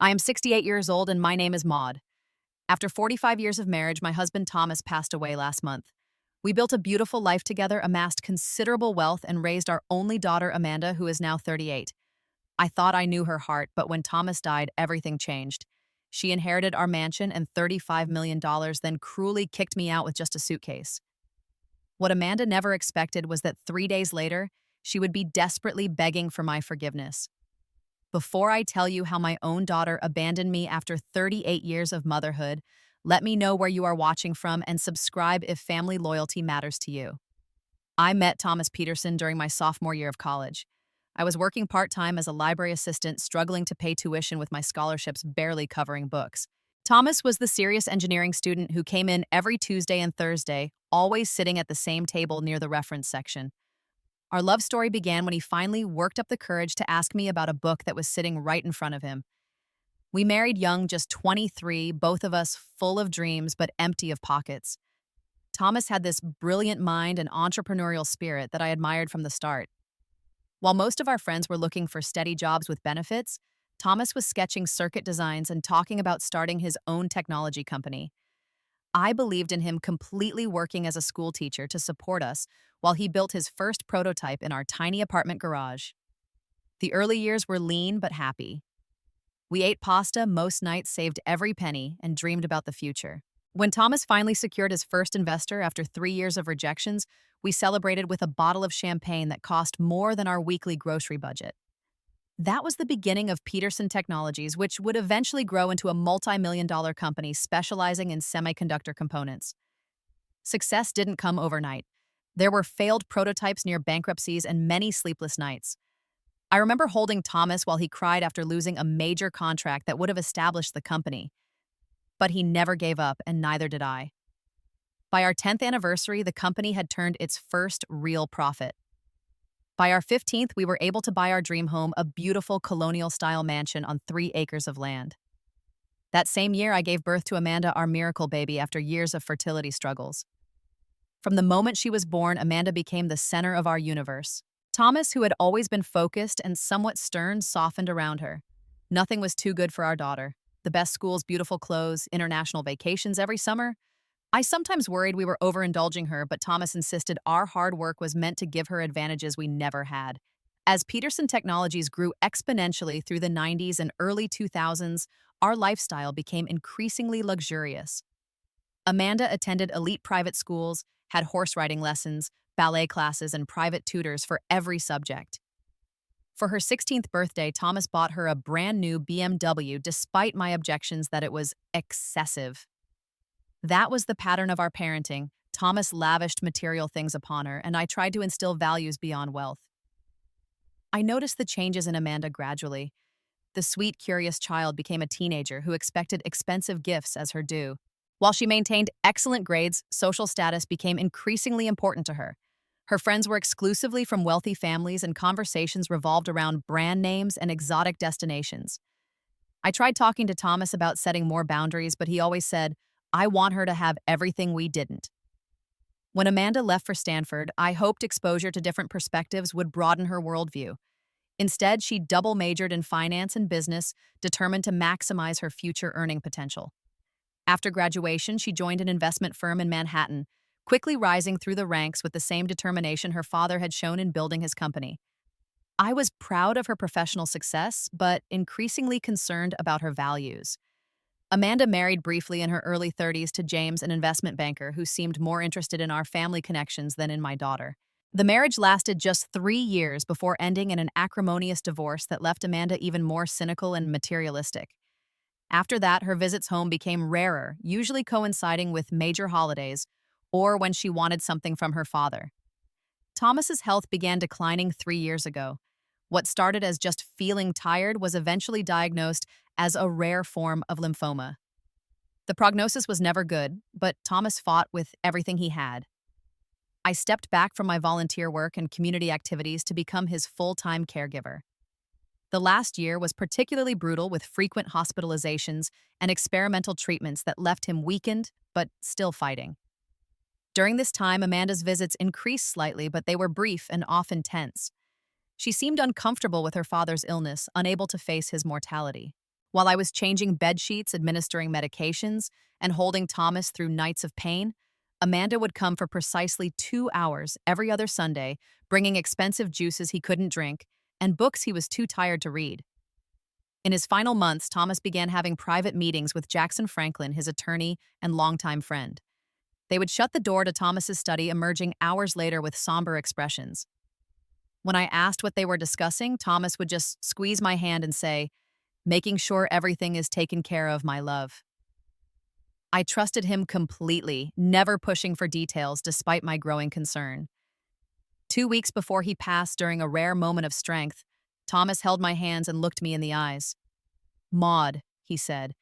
I am 68 years old and my name is Maud. After 45 years of marriage, my husband Thomas passed away last month. We built a beautiful life together, amassed considerable wealth, and raised our only daughter, Amanda, who is now 38. I thought I knew her heart, but when Thomas died, everything changed. She inherited our mansion and $35 million, then cruelly kicked me out with just a suitcase. What Amanda never expected was that 3 days later, she would be desperately begging for my forgiveness. Before I tell you how my own daughter abandoned me after 38 years of motherhood, let me know where you are watching from and subscribe if family loyalty matters to you. I met Thomas Peterson during my sophomore year of college. I was working part-time as a library assistant, struggling to pay tuition with my scholarships barely covering books. Thomas was the serious engineering student who came in every Tuesday and Thursday, always sitting at the same table near the reference section. Our love story began when he finally worked up the courage to ask me about a book that was sitting right in front of him. We married young, just 23, both of us full of dreams but empty of pockets. Thomas had this brilliant mind and entrepreneurial spirit that I admired from the start. While most of our friends were looking for steady jobs with benefits, Thomas was sketching circuit designs and talking about starting his own technology company. I believed in him completely working as a school teacher to support us while he built his first prototype in our tiny apartment garage. The early years were lean but happy. We ate pasta most nights, saved every penny, and dreamed about the future. When Thomas finally secured his first investor after 3 years of rejections, we celebrated with a bottle of champagne that cost more than our weekly grocery budget. That was the beginning of Peterson Technologies, which would eventually grow into a multi-million-dollar company specializing in semiconductor components. Success didn't come overnight. There were failed prototypes near bankruptcies and many sleepless nights. I remember holding Thomas while he cried after losing a major contract that would have established the company. But he never gave up, and neither did I. By our 10th anniversary, the company had turned its first real profit. By our 15th, we were able to buy our dream home, a beautiful colonial-style mansion on 3 acres of land. That same year, I gave birth to Amanda, our miracle baby, after years of fertility struggles. From the moment she was born, Amanda became the center of our universe. Thomas, who had always been focused and somewhat stern, softened around her. Nothing was too good for our daughter. The best schools, beautiful clothes, international vacations every summer. I sometimes worried we were overindulging her, but Thomas insisted our hard work was meant to give her advantages we never had. As Peterson Technologies grew exponentially through the 90s and early 2000s, our lifestyle became increasingly luxurious. Amanda attended elite private schools, had horse riding lessons, ballet classes, and private tutors for every subject. For her 16th birthday, Thomas bought her a brand new BMW despite my objections that it was excessive. That was the pattern of our parenting. Thomas lavished material things upon her, and I tried to instill values beyond wealth. I noticed the changes in Amanda gradually. The sweet, curious child became a teenager who expected expensive gifts as her due. While she maintained excellent grades, social status became increasingly important to her. Her friends were exclusively from wealthy families, and conversations revolved around brand names and exotic destinations. I tried talking to Thomas about setting more boundaries, but he always said, "I want her to have everything we didn't." When Amanda left for Stanford, I hoped exposure to different perspectives would broaden her worldview. Instead, she double majored in finance and business, determined to maximize her future earning potential. After graduation, she joined an investment firm in Manhattan, quickly rising through the ranks with the same determination her father had shown in building his company. I was proud of her professional success, but increasingly concerned about her values. Amanda married briefly in her early 30s to James, an investment banker who seemed more interested in our family connections than in my daughter. The marriage lasted just 3 years before ending in an acrimonious divorce that left Amanda even more cynical and materialistic. After that, her visits home became rarer, usually coinciding with major holidays or when she wanted something from her father. Thomas's health began declining 3 years ago. What started as just feeling tired was eventually diagnosed as a rare form of lymphoma. The prognosis was never good, but Thomas fought with everything he had. I stepped back from my volunteer work and community activities to become his full-time caregiver. The last year was particularly brutal, with frequent hospitalizations and experimental treatments that left him weakened, but still fighting. During this time, Amanda's visits increased slightly, but they were brief and often tense. She seemed uncomfortable with her father's illness, unable to face his mortality. While I was changing bed sheets, administering medications, and holding Thomas through nights of pain, Amanda would come for precisely 2 hours every other Sunday, bringing expensive juices he couldn't drink and books he was too tired to read. In his final months, Thomas began having private meetings with Jackson Franklin, his attorney and longtime friend. They would shut the door to Thomas's study, emerging hours later with somber expressions. When I asked what they were discussing, Thomas would just squeeze my hand and say, "Making sure everything is taken care of, my love." I trusted him completely, never pushing for details despite my growing concern. 2 weeks before he passed, during a rare moment of strength, Thomas held my hands and looked me in the eyes. "Maud," he said,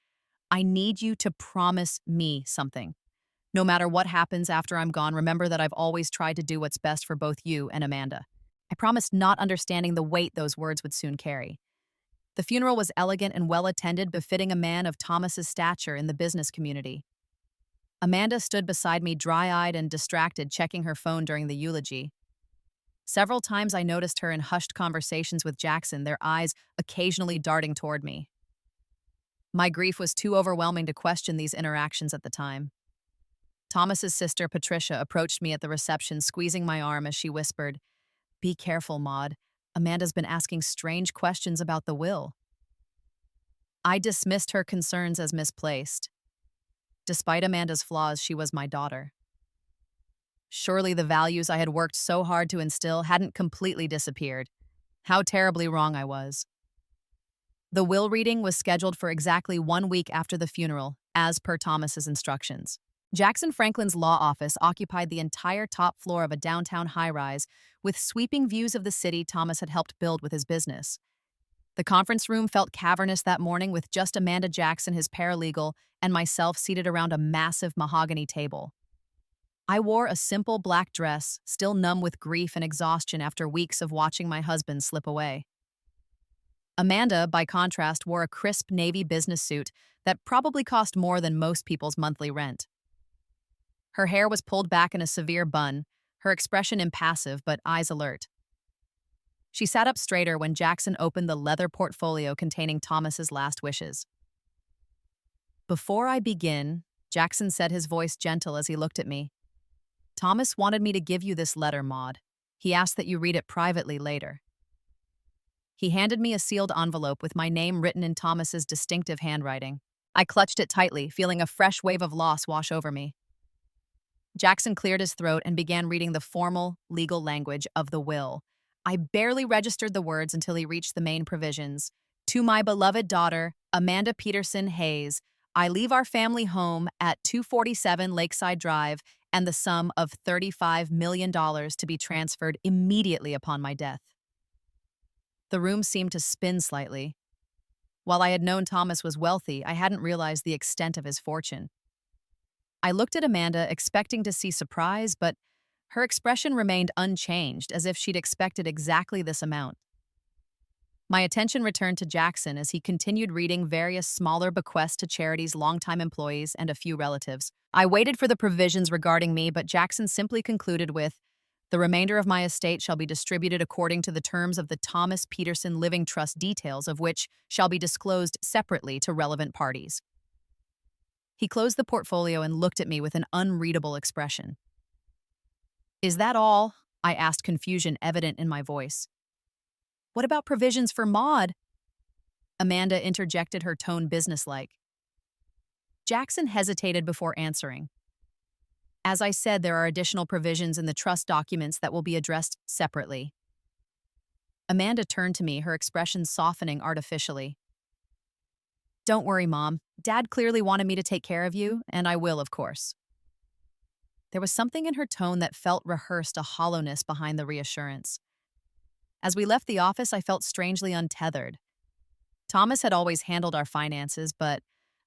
"I need you to promise me something. No matter what happens after I'm gone, remember that I've always tried to do what's best for both you and Amanda." I promised, not understanding the weight those words would soon carry. The funeral was elegant and well-attended, befitting a man of Thomas's stature in the business community. Amanda stood beside me, dry-eyed and distracted, checking her phone during the eulogy. Several times I noticed her in hushed conversations with Jackson, their eyes occasionally darting toward me. My grief was too overwhelming to question these interactions at the time. Thomas's sister, Patricia, approached me at the reception, squeezing my arm as she whispered, "Be careful, Maud. Amanda's been asking strange questions about the will." I dismissed her concerns as misplaced. Despite Amanda's flaws, she was my daughter. Surely the values I had worked so hard to instill hadn't completely disappeared. How terribly wrong I was. The will reading was scheduled for exactly 1 week after the funeral, as per Thomas's instructions. Jackson Franklin's law office occupied the entire top floor of a downtown high-rise with sweeping views of the city Thomas had helped build with his business. The conference room felt cavernous that morning, with just Amanda Jackson, his paralegal, and myself seated around a massive mahogany table. I wore a simple black dress, still numb with grief and exhaustion after weeks of watching my husband slip away. Amanda, by contrast, wore a crisp navy business suit that probably cost more than most people's monthly rent. Her hair was pulled back in a severe bun, her expression impassive but eyes alert. She sat up straighter when Jackson opened the leather portfolio containing Thomas's last wishes. "Before I begin," Jackson said, his voice gentle as he looked at me, "Thomas wanted me to give you this letter, Maud. He asked that you read it privately later." He handed me a sealed envelope with my name written in Thomas's distinctive handwriting. I clutched it tightly, feeling a fresh wave of loss wash over me. Jackson cleared his throat and began reading the formal, legal language of the will. I barely registered the words until he reached the main provisions. "To my beloved daughter, Amanda Peterson Hayes, I leave our family home at 247 Lakeside Drive and the sum of $35 million to be transferred immediately upon my death." The room seemed to spin slightly. While I had known Thomas was wealthy, I hadn't realized the extent of his fortune. I looked at Amanda, expecting to see surprise, but her expression remained unchanged, as if she'd expected exactly this amount. My attention returned to Jackson as he continued reading various smaller bequests to charities, longtime employees, and a few relatives. I waited for the provisions regarding me, but Jackson simply concluded with, "The remainder of my estate shall be distributed according to the terms of the Thomas Peterson Living Trust, details of which shall be disclosed separately to relevant parties." He closed the portfolio and looked at me with an unreadable expression. "Is that all?" I asked, confusion evident in my voice. "What about provisions for Maud?" Amanda interjected, her tone businesslike. Jackson hesitated before answering. "As I said, there are additional provisions in the trust documents that will be addressed separately." Amanda turned to me, her expression softening artificially. "Don't worry, Mom. Dad clearly wanted me to take care of you, and I will, of course." There was something in her tone that felt rehearsed, a hollowness behind the reassurance. As we left the office, I felt strangely untethered. Thomas had always handled our finances, but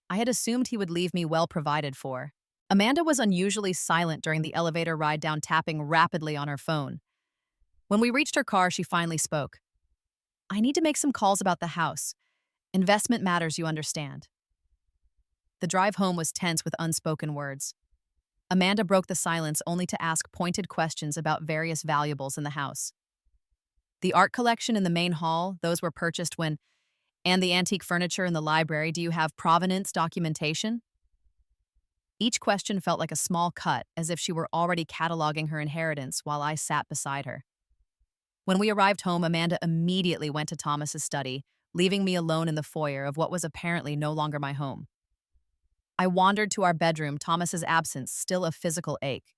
I had assumed he would leave me well provided for. Amanda was unusually silent during the elevator ride down, tapping rapidly on her phone. When we reached her car, she finally spoke. "I need to make some calls about the house. Investment matters, you understand." The drive home was tense with unspoken words. Amanda broke the silence only to ask pointed questions about various valuables in the house. The art collection in the main hall, those were purchased when And the antique furniture in the library, do you have provenance documentation? Each question felt like a small cut, as if she were already cataloging her inheritance while I sat beside her. When we arrived home, Amanda immediately went to Thomas's study, leaving me alone in the foyer of what was apparently no longer my home. I wandered to our bedroom, Thomas's absence still a physical ache.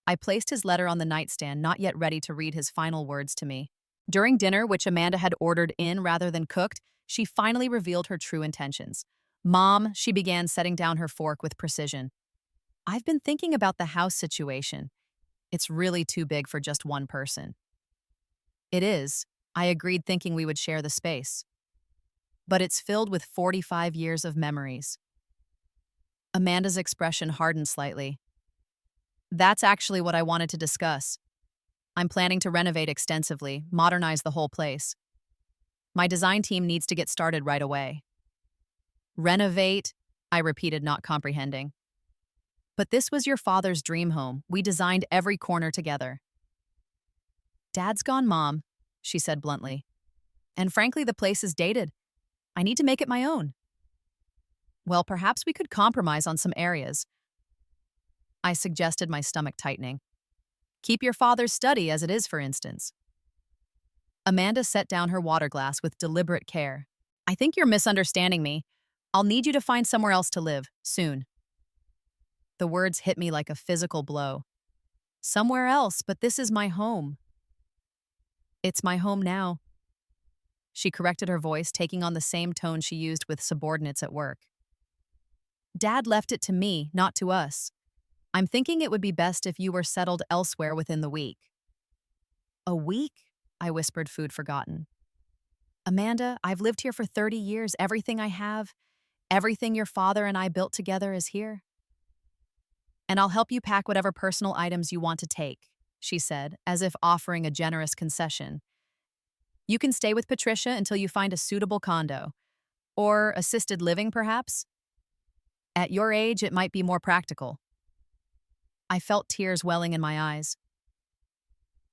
I placed his letter on the nightstand, not yet ready to read his final words to me. During dinner, which Amanda had ordered in rather than cooked, she finally revealed her true intentions. Mom, she began, setting down her fork with precision. I've been thinking about the house situation. It's really too big for just one person. It is. I agreed, thinking we would share the space. But it's filled with 45 years of memories. Amanda's expression hardened slightly. That's actually what I wanted to discuss. I'm planning to renovate extensively, modernize the whole place. My design team needs to get started right away. Renovate, I repeated, not comprehending. But this was your father's dream home. We designed every corner together. Dad's gone, Mom, she said bluntly. And frankly, the place is dated. I need to make it my own. Well, perhaps we could compromise on some areas. I suggested, my stomach tightening. Keep your father's study as it is, for instance. Amanda set down her water glass with deliberate care. I think you're misunderstanding me. I'll need you to find somewhere else to live, soon. The words hit me like a physical blow. Somewhere else, but this is my home. It's my home now. She corrected her voice, taking on the same tone she used with subordinates at work. Dad left it to me, not to us. I'm thinking it would be best if you were settled elsewhere within the week. A week? I whispered, food forgotten. Amanda, I've lived here for 30 years. Everything I have, everything your father and I built together is here. And I'll help you pack whatever personal items you want to take, she said, as if offering a generous concession. You can stay with Patricia until you find a suitable condo. Or assisted living, perhaps? At your age, it might be more practical. I felt tears welling in my eyes.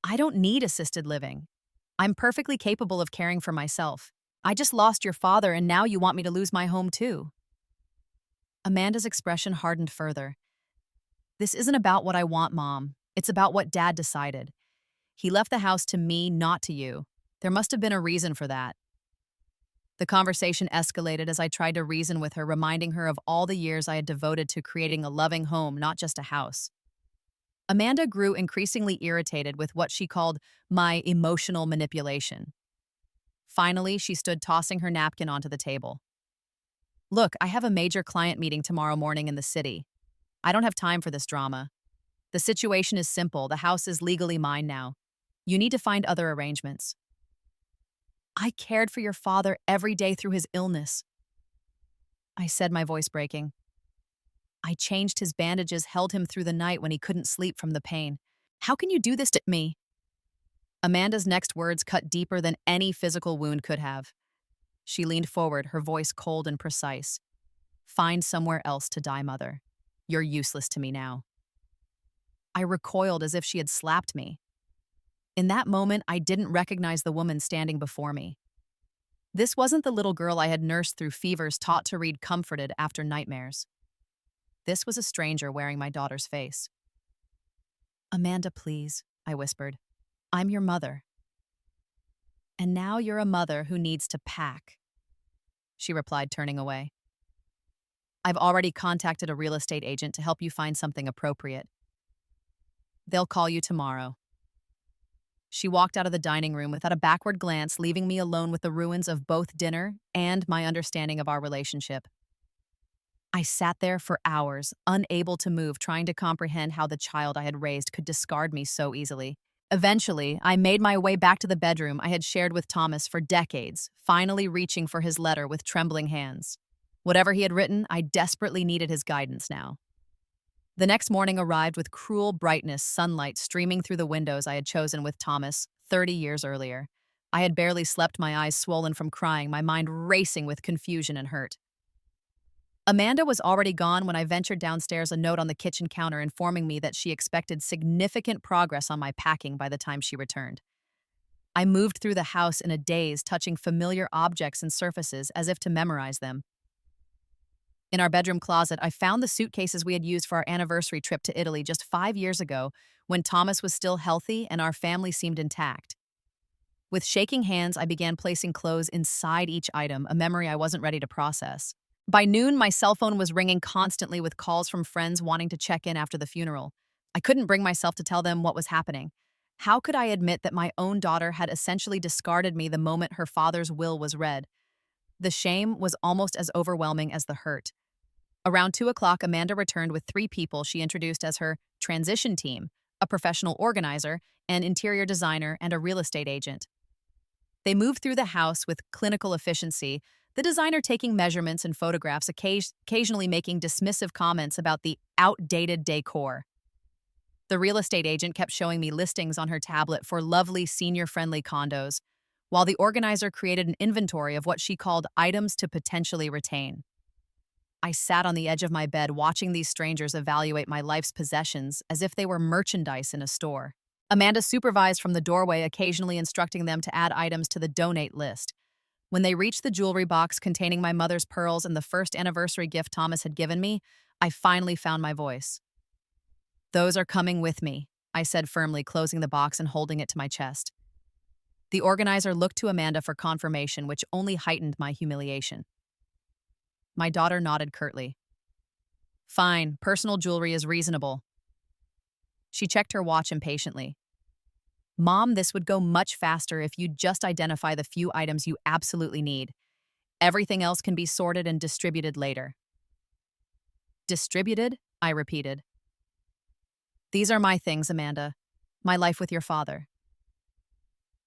I don't need assisted living. I'm perfectly capable of caring for myself. I just lost your father, and now you want me to lose my home too. Amanda's expression hardened further. This isn't about what I want, Mom. It's about what Dad decided. He left the house to me, not to you. There must have been a reason for that. The conversation escalated as I tried to reason with her, reminding her of all the years I had devoted to creating a loving home, not just a house. Amanda grew increasingly irritated with what she called my emotional manipulation. Finally, she stood, tossing her napkin onto the table. Look, I have a major client meeting tomorrow morning in the city. I don't have time for this drama. The situation is simple. The house is legally mine now. You need to find other arrangements. I cared for your father every day through his illness, I said, my voice breaking. I changed his bandages, held him through the night when he couldn't sleep from the pain. How can you do this to me? Amanda's next words cut deeper than any physical wound could have. She leaned forward, her voice cold and precise. Find somewhere else to die, Mother. You're useless to me now. I recoiled as if she had slapped me. In that moment, I didn't recognize the woman standing before me. This wasn't the little girl I had nursed through fevers, taught to read comforted after nightmares. This was a stranger wearing my daughter's face. Amanda, please, I whispered. I'm your mother. And now you're a mother who needs to pack, she replied, turning away. I've already contacted a real estate agent to help you find something appropriate. They'll call you tomorrow. She walked out of the dining room without a backward glance, leaving me alone with the ruins of both dinner and my understanding of our relationship. I sat there for hours, unable to move, trying to comprehend how the child I had raised could discard me so easily. Eventually, I made my way back to the bedroom I had shared with Thomas for decades, finally reaching for his letter with trembling hands. Whatever he had written, I desperately needed his guidance now. The next morning arrived with cruel brightness, sunlight streaming through the windows I had chosen with Thomas 30 years earlier. I had barely slept, my eyes swollen from crying, my mind racing with confusion and hurt. Amanda was already gone when I ventured downstairs, a note on the kitchen counter informing me that she expected significant progress on my packing by the time she returned. I moved through the house in a daze, touching familiar objects and surfaces as if to memorize them. In our bedroom closet, I found the suitcases we had used for our anniversary trip to Italy just 5 years ago, when Thomas was still healthy and our family seemed intact. With shaking hands, I began placing clothes inside each item, a memory I wasn't ready to process. By noon, my cell phone was ringing constantly with calls from friends wanting to check in after the funeral. I couldn't bring myself to tell them what was happening. How could I admit that my own daughter had essentially discarded me the moment her father's will was read? The shame was almost as overwhelming as the hurt. Around 2 o'clock, Amanda returned with 3 people she introduced as her transition team, a professional organizer, an interior designer, and a real estate agent. They moved through the house with clinical efficiency, the designer taking measurements and photographs, occasionally making dismissive comments about the outdated decor. The real estate agent kept showing me listings on her tablet for lovely senior-friendly condos, while the organizer created an inventory of what she called items to potentially retain. I sat on the edge of my bed watching these strangers evaluate my life's possessions as if they were merchandise in a store. Amanda supervised from the doorway, occasionally instructing them to add items to the donate list. When they reached the jewelry box containing my mother's pearls and the first anniversary gift Thomas had given me, I finally found my voice. "Those are coming with me," I said firmly, closing the box and holding it to my chest. The organizer looked to Amanda for confirmation, which only heightened my humiliation. My daughter nodded curtly. "Fine, personal jewelry is reasonable." She checked her watch impatiently. "Mom, this would go much faster if you'd just identify the few items you absolutely need. Everything else can be sorted and distributed later." "Distributed?" I repeated. "These are my things, Amanda. My life with your father.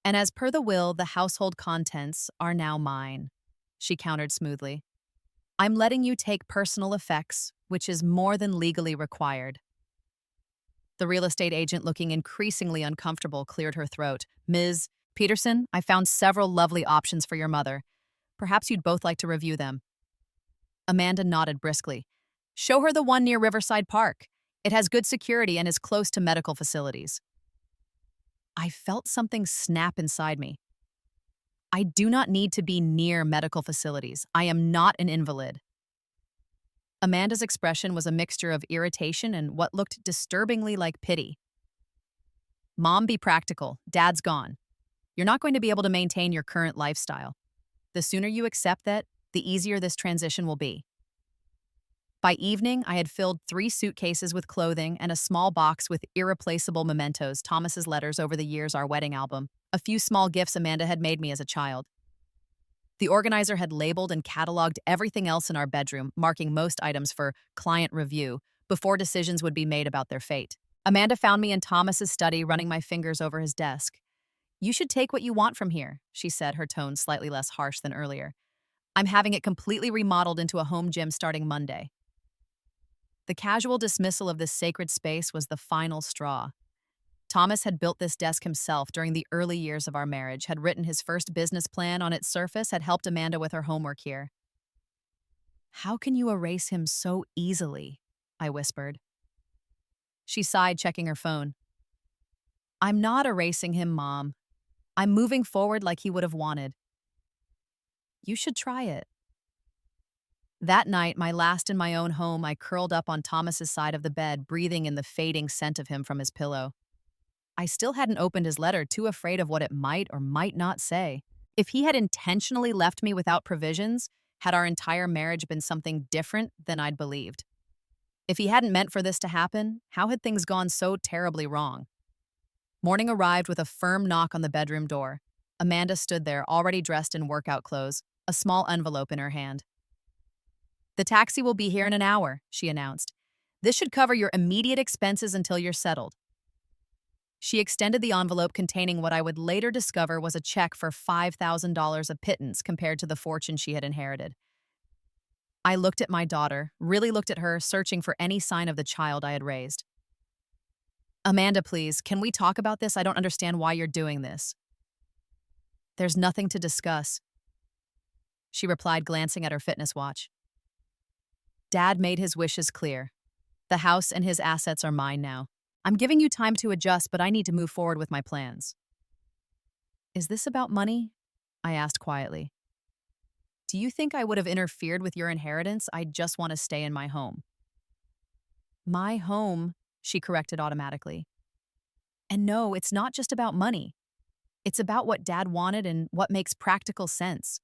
And as per the will, the household contents are now mine," she countered smoothly. "I'm letting you take personal effects, which is more than legally required." The real estate agent, looking increasingly uncomfortable, cleared her throat. "Ms. Peterson, I found several lovely options for your mother. Perhaps you'd both like to review them." Amanda nodded briskly. "Show her the one near Riverside Park. It has good security and is close to medical facilities." I felt something snap inside me. I do not need to be near medical facilities. I am not an invalid. Amanda's expression was a mixture of irritation and what looked disturbingly like pity. "Mom, be practical. Dad's gone. You're not going to be able to maintain your current lifestyle. The sooner you accept that, the easier this transition will be." By evening, I had filled 3 suitcases with clothing and a small box with irreplaceable mementos, Thomas's letters over the years, our wedding album, a few small gifts Amanda had made me as a child. The organizer had labeled and cataloged everything else in our bedroom, marking most items for client review before decisions would be made about their fate. Amanda found me in Thomas's study, running my fingers over his desk. "You should take what you want from here," she said, her tone slightly less harsh than earlier. "I'm having it completely remodeled into a home gym starting Monday." The casual dismissal of this sacred space was the final straw. Thomas had built this desk himself during the early years of our marriage, had written his first business plan on its surface, had helped Amanda with her homework here. "How can you erase him so easily?" I whispered. She sighed, checking her phone. "I'm not erasing him, Mom. I'm moving forward like he would have wanted." "You should try it." That night, my last in my own home, I curled up on Thomas's side of the bed, breathing in the fading scent of him from his pillow. I still hadn't opened his letter, too afraid of what it might or might not say. If he had intentionally left me without provisions, had our entire marriage been something different than I'd believed? If he hadn't meant for this to happen, how had things gone so terribly wrong? Morning arrived with a firm knock on the bedroom door. Amanda stood there, already dressed in workout clothes, a small envelope in her hand. "The taxi will be here in an hour," she announced. "This should cover your immediate expenses until you're settled." She extended the envelope containing what I would later discover was a check for $5,000, a pittance compared to the fortune she had inherited. I looked at my daughter, really looked at her, searching for any sign of the child I had raised. "Amanda, please, can we talk about this? I don't understand why you're doing this." "There's nothing to discuss," she replied, glancing at her fitness watch. "Dad made his wishes clear. The house and his assets are mine now. I'm giving you time to adjust, but I need to move forward with my plans." Is this about money? I asked quietly. Do you think I would have interfered with your inheritance? I just want to stay in my home. My home, she corrected automatically. And no, it's not just about money. It's about what Dad wanted and what makes practical sense.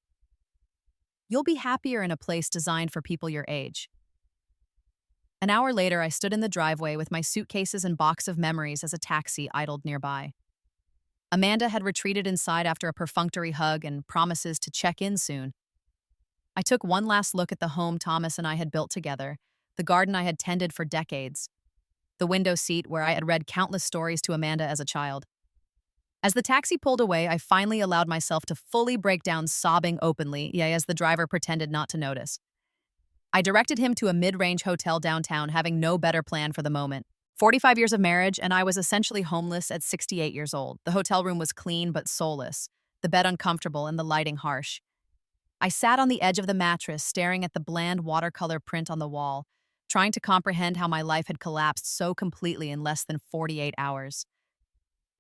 You'll be happier in a place designed for people your age. An hour later, I stood in the driveway with my suitcases and box of memories as a taxi idled nearby. Amanda had retreated inside after a perfunctory hug and promises to check in soon. I took one last look at the home Thomas and I had built together, the garden I had tended for decades, the window seat where I had read countless stories to Amanda as a child. As the taxi pulled away, I finally allowed myself to fully break down sobbing openly, as the driver pretended not to notice. I directed him to a mid-range hotel downtown, having no better plan for the moment. 45 years of marriage, and I was essentially homeless at 68 years old. The hotel room was clean but soulless, the bed uncomfortable and the lighting harsh. I sat on the edge of the mattress, staring at the bland watercolor print on the wall, trying to comprehend how my life had collapsed so completely in less than 48 hours.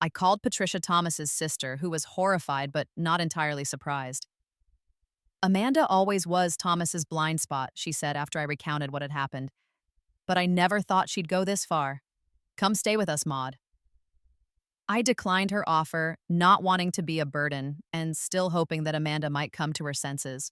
I called Patricia Thomas's sister, who was horrified but not entirely surprised. Amanda always was Thomas's blind spot, she said after I recounted what had happened. But I never thought she'd go this far. Come stay with us, Maud. I declined her offer, not wanting to be a burden, and still hoping that Amanda might come to her senses.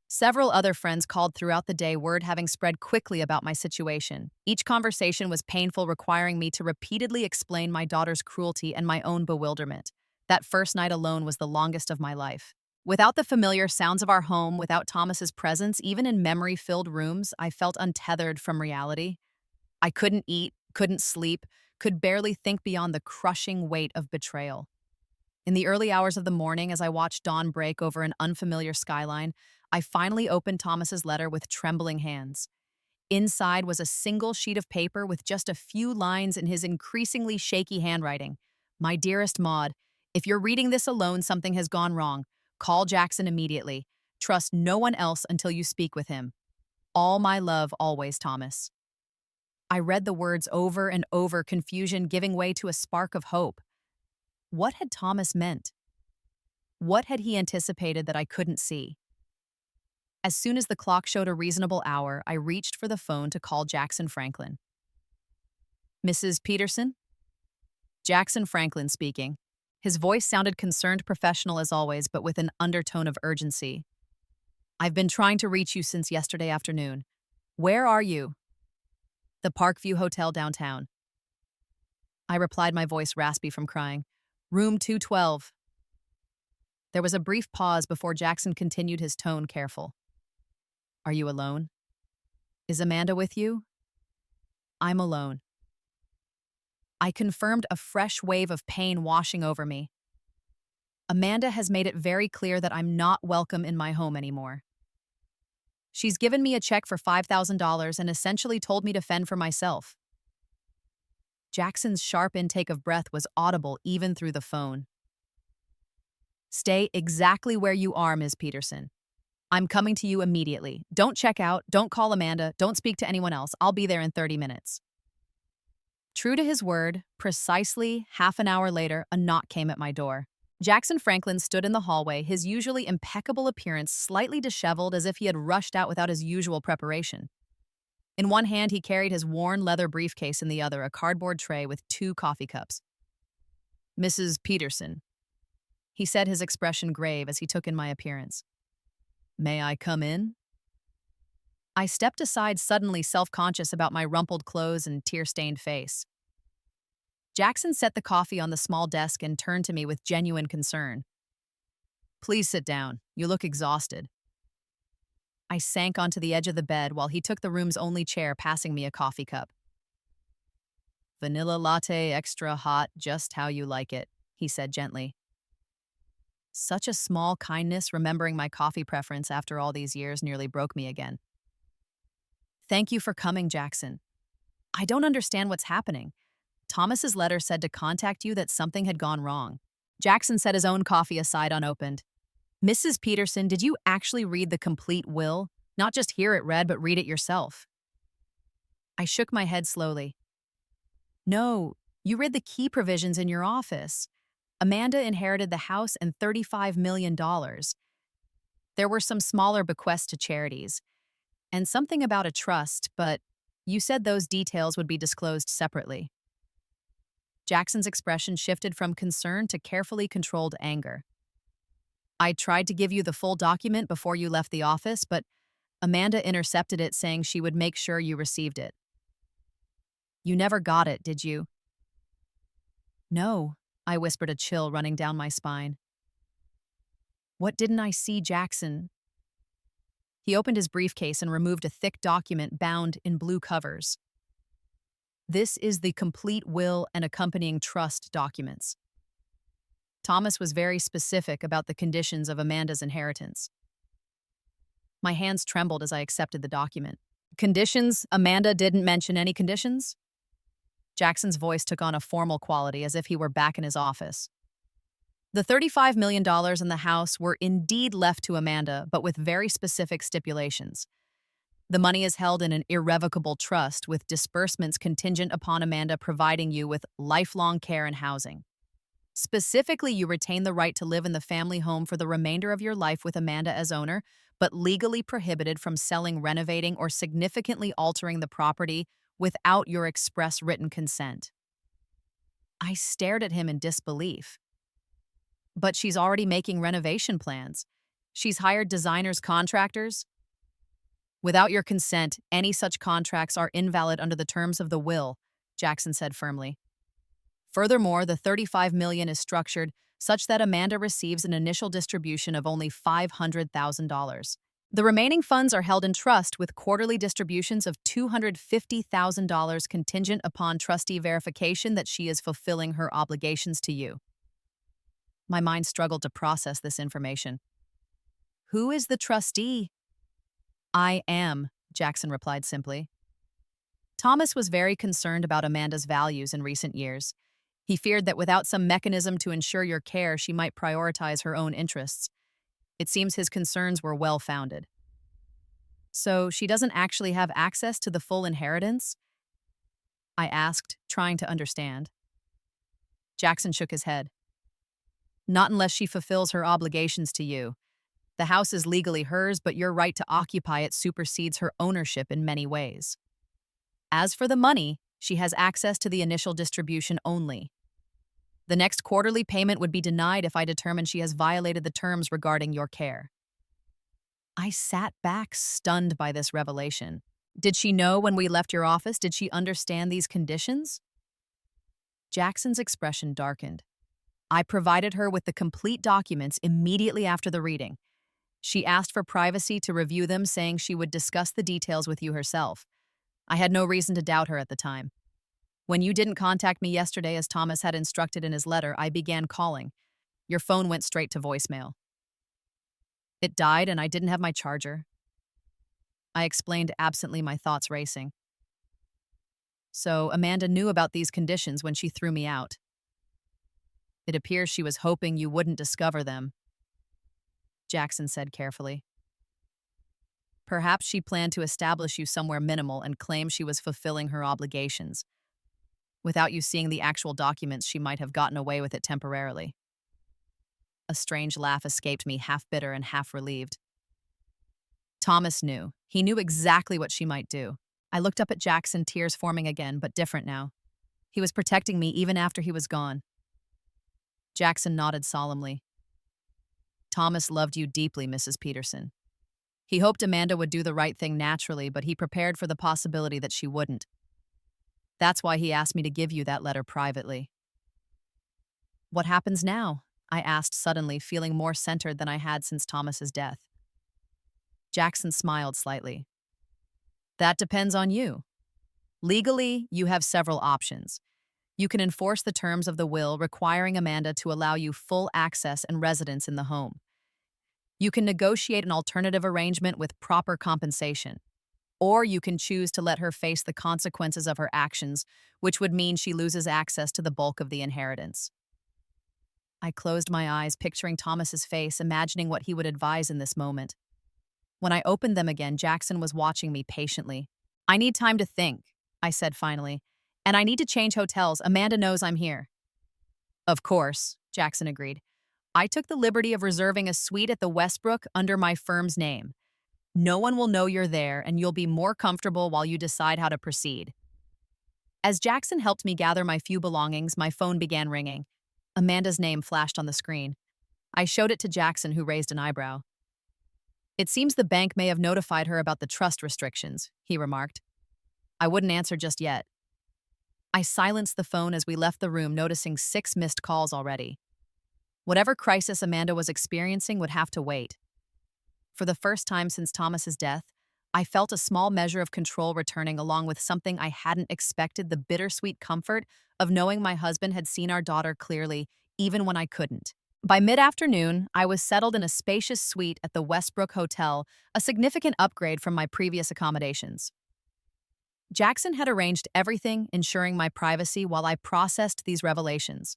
Several other friends called throughout the day, word having spread quickly about my situation. Each conversation was painful, requiring me to repeatedly explain my daughter's cruelty and my own bewilderment. That first night alone was the longest of my life. Without the familiar sounds of our home, without Thomas's presence, even in memory-filled rooms, I felt untethered from reality. I couldn't eat, couldn't sleep, could barely think beyond the crushing weight of betrayal. In the early hours of the morning, as I watched dawn break over an unfamiliar skyline, I finally opened Thomas's letter with trembling hands. Inside was a single sheet of paper with just a few lines in his increasingly shaky handwriting. My dearest Maud, if you're reading this alone, something has gone wrong. Call Jackson immediately. Trust no one else until you speak with him. All my love, always, Thomas. I read the words over and over, confusion giving way to a spark of hope. What had Thomas meant? What had he anticipated that I couldn't see? As soon as the clock showed a reasonable hour, I reached for the phone to call Jackson Franklin. Mrs. Peterson? Jackson Franklin speaking. His voice sounded concerned, professional as always, but with an undertone of urgency. I've been trying to reach you since yesterday afternoon. Where are you? The Parkview Hotel downtown. I replied, my voice raspy from crying. Room 212. There was a brief pause before Jackson continued, his tone careful. Are you alone? Is Amanda with you? I'm alone. I confirmed, a fresh wave of pain washing over me. Amanda has made it very clear that I'm not welcome in my home anymore. She's given me a check for $5,000 and essentially told me to fend for myself. Jackson's sharp intake of breath was audible even through the phone. Stay exactly where you are, Ms. Peterson. I'm coming to you immediately. Don't check out, don't call Amanda, don't speak to anyone else. I'll be there in 30 minutes. True to his word, precisely half an hour later, a knock came at my door. Jackson Franklin stood in the hallway, his usually impeccable appearance slightly disheveled, as if he had rushed out without his usual preparation. In one hand, he carried his worn leather briefcase, in the other, a cardboard tray with 2 coffee cups. Mrs. Peterson, he said, his expression grave as he took in my appearance. May I come in? I stepped aside, suddenly self-conscious about my rumpled clothes and tear-stained face. Jackson set the coffee on the small desk and turned to me with genuine concern. Please sit down. You look exhausted. I sank onto the edge of the bed while he took the room's only chair, passing me a coffee cup. Vanilla latte, extra hot, just how you like it, he said gently. Such a small kindness, remembering my coffee preference after all these years, nearly broke me again. Thank you for coming, Jackson. I don't understand what's happening. Thomas's letter said to contact you, that something had gone wrong. Jackson set his own coffee aside unopened. Mrs. Peterson, did you actually read the complete will? Not just hear it read, but read it yourself. I shook my head slowly. No, you read the key provisions in your office. Amanda inherited the house and $35 million. There were some smaller bequests to charities, and something about a trust, but you said those details would be disclosed separately. Jackson's expression shifted from concern to carefully controlled anger. I tried to give you the full document before you left the office, but Amanda intercepted it, saying she would make sure you received it. You never got it, did you? No, I whispered, a chill running down my spine. What didn't I see, Jackson? He opened his briefcase and removed a thick document bound in blue covers. This is the complete will and accompanying trust documents. Thomas was very specific about the conditions of Amanda's inheritance. My hands trembled as I accepted the document. Conditions? Amanda didn't mention any conditions? Jackson's voice took on a formal quality, as if he were back in his office. The $35 million in the house were indeed left to Amanda, but with very specific stipulations. The money is held in an irrevocable trust, with disbursements contingent upon Amanda providing you with lifelong care and housing. Specifically, you retain the right to live in the family home for the remainder of your life with Amanda as owner, but legally prohibited from selling, renovating, or significantly altering the property without your express written consent. I stared at him in disbelief. But she's already making renovation plans. She's hired designers, contractors. Without your consent, any such contracts are invalid under the terms of the will, Jackson said firmly. Furthermore, the $35 million is structured such that Amanda receives an initial distribution of only $500,000. The remaining funds are held in trust with quarterly distributions of $250,000 contingent upon trustee verification that she is fulfilling her obligations to you. My mind struggled to process this information. Who is the trustee? I am, Jackson replied simply. Thomas was very concerned about Amanda's values in recent years. He feared that without some mechanism to ensure your care, she might prioritize her own interests. It seems his concerns were well-founded. So she doesn't actually have access to the full inheritance? I asked, trying to understand. Jackson shook his head. Not unless she fulfills her obligations to you. The house is legally hers, but your right to occupy it supersedes her ownership in many ways. As for the money, she has access to the initial distribution only. The next quarterly payment would be denied if I determine she has violated the terms regarding your care. I sat back, stunned by this revelation. Did she know when we left your office? Did she understand these conditions? Jackson's expression darkened. I provided her with the complete documents immediately after the reading. She asked for privacy to review them, saying she would discuss the details with you herself. I had no reason to doubt her at the time. When you didn't contact me yesterday as Thomas had instructed in his letter, I began calling. Your phone went straight to voicemail. It died and I didn't have my charger. I explained absently, my thoughts racing. So Amanda knew about these conditions when she threw me out. It appears she was hoping you wouldn't discover them, Jackson said carefully. Perhaps she planned to establish you somewhere minimal and claim she was fulfilling her obligations. Without you seeing the actual documents, she might have gotten away with it temporarily. A strange laugh escaped me, half bitter and half relieved. Thomas knew. He knew exactly what she might do. I looked up at Jackson, tears forming again, but different now. He was protecting me even after he was gone. Jackson nodded solemnly. Thomas loved you deeply, Mrs. Peterson. He hoped Amanda would do the right thing naturally, but he prepared for the possibility that she wouldn't. That's why he asked me to give you that letter privately. What happens now? I asked suddenly, feeling more centered than I had since Thomas's death. Jackson smiled slightly. That depends on you. Legally, you have several options. You can enforce the terms of the will requiring Amanda to allow you full access and residence in the home. You can negotiate an alternative arrangement with proper compensation. Or you can choose to let her face the consequences of her actions, which would mean she loses access to the bulk of the inheritance. I closed my eyes, picturing Thomas's face, imagining what he would advise in this moment. When I opened them again, Jackson was watching me patiently. I need time to think, I said finally, and I need to change hotels. Amanda knows I'm here. Of course, Jackson agreed. I took the liberty of reserving a suite at the Westbrook under my firm's name. No one will know you're there, and you'll be more comfortable while you decide how to proceed. As Jackson helped me gather my few belongings, my phone began ringing. Amanda's name flashed on the screen. I showed it to Jackson, who raised an eyebrow. It seems the bank may have notified her about the trust restrictions, he remarked. I wouldn't answer just yet. I silenced the phone as we left the room, noticing 6 missed calls already. Whatever crisis Amanda was experiencing would have to wait. For the first time since Thomas's death, I felt a small measure of control returning, along with something I hadn't expected: the bittersweet comfort of knowing my husband had seen our daughter clearly, even when I couldn't. By mid-afternoon, I was settled in a spacious suite at the Westbrook Hotel, a significant upgrade from my previous accommodations. Jackson had arranged everything, ensuring my privacy while I processed these revelations.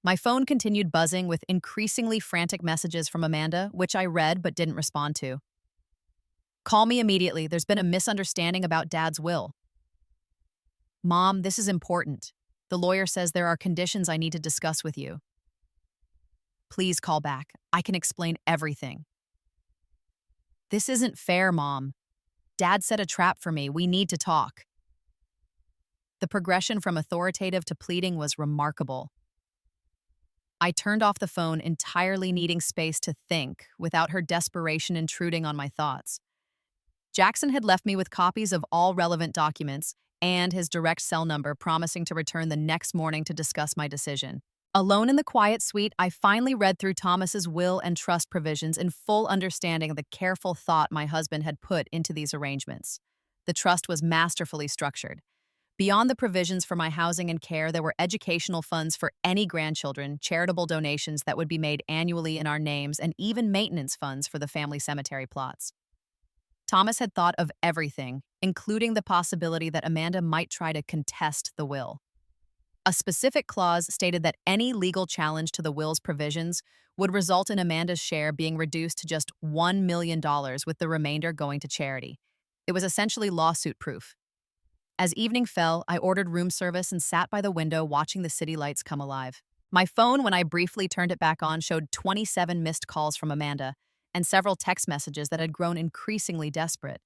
My phone continued buzzing with increasingly frantic messages from Amanda, which I read but didn't respond to. Call me immediately. There's been a misunderstanding about Dad's will. Mom, this is important. The lawyer says there are conditions I need to discuss with you. Please call back. I can explain everything. This isn't fair, Mom. Dad set a trap for me. We need to talk. The progression from authoritative to pleading was remarkable. I turned off the phone, entirely needing space to think, without her desperation intruding on my thoughts. Jackson had left me with copies of all relevant documents and his direct cell number, promising to return the next morning to discuss my decision. Alone in the quiet suite, I finally read through Thomas's will and trust provisions, in full understanding of the careful thought my husband had put into these arrangements. The trust was masterfully structured. Beyond the provisions for my housing and care, there were educational funds for any grandchildren, charitable donations that would be made annually in our names, and even maintenance funds for the family cemetery plots. Thomas had thought of everything, including the possibility that Amanda might try to contest the will. A specific clause stated that any legal challenge to the will's provisions would result in Amanda's share being reduced to just $1 million, with the remainder going to charity. It was essentially lawsuit-proof. As evening fell, I ordered room service and sat by the window watching the city lights come alive. My phone, when I briefly turned it back on, showed 27 missed calls from Amanda and several text messages that had grown increasingly desperate.